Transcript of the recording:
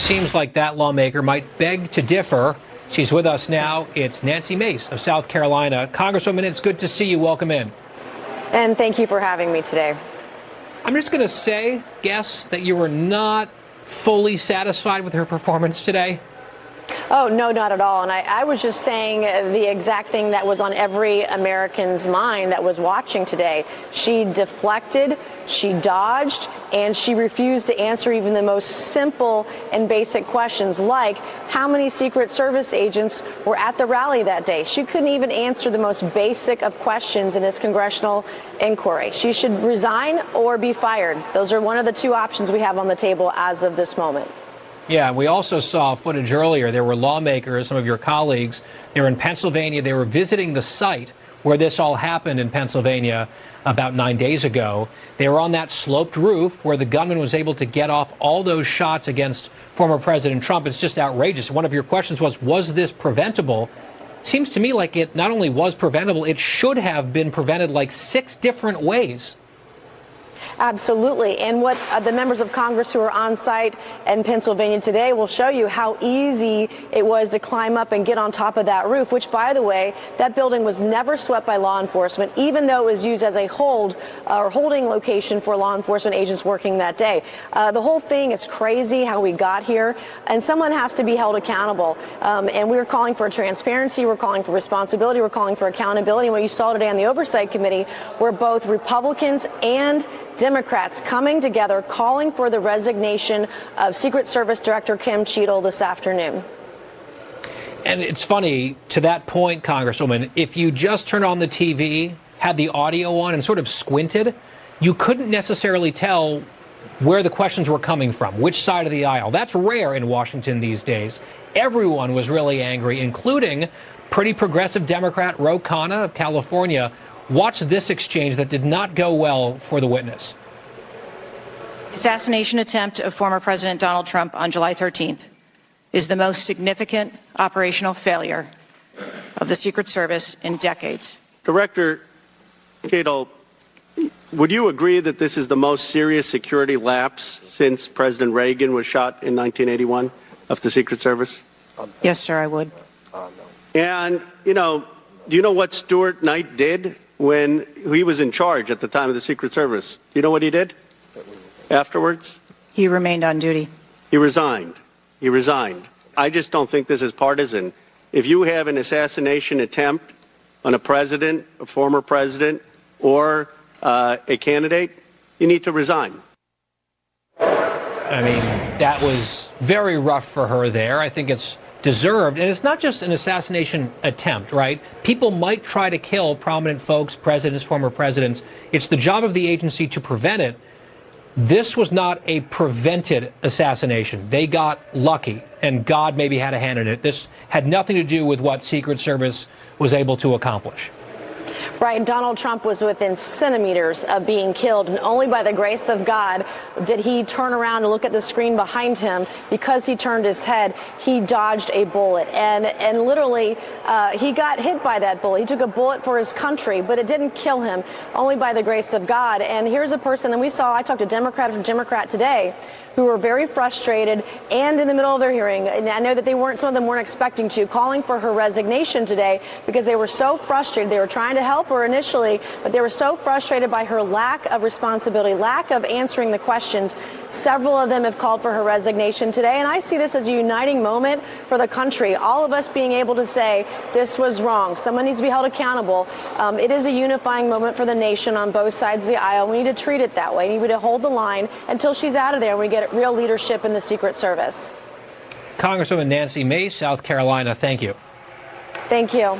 seems like that lawmaker might beg to differ. She's with us now. It's Nancy Mace of South Carolina. Congresswoman, it's good to see you. Welcome in. And thank you for having me today. I'm just going to guess that you were not fully satisfied with her performance today. Oh, no, not at all. And I was just saying the exact thing that was on every American's mind that was watching today. She deflected, she dodged, and she refused to answer even the most simple and basic questions like how many Secret Service agents were at the rally that day. She couldn't even answer the most basic of questions in this congressional inquiry. She should resign or be fired. Those are one of the two options we have on the table as of this moment. Yeah, we also saw footage earlier. There were lawmakers, some of your colleagues. They were in Pennsylvania. They were visiting the site where this all happened in Pennsylvania about 9 days ago. They were on that sloped roof where the gunman was able to get off all those shots against former President Trump. It's just outrageous. One of your questions was this preventable? Seems to me like it not only was preventable, it should have been prevented like 6 different ways. Absolutely. And what the members of Congress who are on site in Pennsylvania today will show you how easy it was to climb up and get on top of that roof, which, by the way, that building was never swept by law enforcement, even though it was used as a holding location for law enforcement agents working that day. The whole thing is crazy how we got here, and someone has to be held accountable. And we're calling for transparency. We're calling for responsibility. We're calling for accountability. And what you saw today on the Oversight Committee were both Republicans and Democrats coming together, calling for the resignation of Secret Service Director Kim Cheatle this afternoon. And it's funny, to that point, Congresswoman, if you just turned on the TV, had the audio on, and sort of squinted, you couldn't necessarily tell where the questions were coming from, which side of the aisle. That's rare in Washington these days. Everyone was really angry, including pretty progressive Democrat Ro Khanna of California. Watch this exchange that did not go well for the witness. The assassination attempt of former President Donald Trump on July 13th is the most significant operational failure of the Secret Service in decades. Director Cheatle, would you agree that this is the most serious security lapse since President Reagan was shot in 1981 of the Secret Service? Yes, sir, I would. And, do you know what Stuart Knight did when he was in charge at the time of the Secret Service? Do you know what he did afterwards? He remained on duty. He resigned. I just don't think this is partisan. If you have an assassination attempt on a president, a former president, or a candidate, you need to resign. I mean, that was very rough for her there. I think it's deserved. And it's not just an assassination attempt, right? People might try to kill prominent folks, presidents, former presidents. It's the job of the agency to prevent it. This was not a prevented assassination. They got lucky, and God maybe had a hand in it. This had nothing to do with what Secret Service was able to accomplish. Right. Donald Trump was within centimeters of being killed, and only by the grace of God did he turn around and look at the screen behind him. Because he turned his head, he dodged a bullet, and literally he got hit by that bullet. He took a bullet for his country, but it didn't kill him, only by the grace of God. And here's a person, and I talked to Democrat after Democrat today, who were very frustrated and in the middle of their hearing. And I know that some of them weren't expecting calling for her resignation today because they were so frustrated. They were trying to help her initially, but they were so frustrated by her lack of responsibility, lack of answering the questions. Several of them have called for her resignation today. And I see this as a uniting moment for the country. All of us being able to say this was wrong. Someone needs to be held accountable. It is a unifying moment for the nation on both sides of the aisle. We need to treat it that way. We need to hold the line until she's out of there and we get real leadership in the Secret Service. Congresswoman Nancy Mace, South Carolina, thank you. Thank you.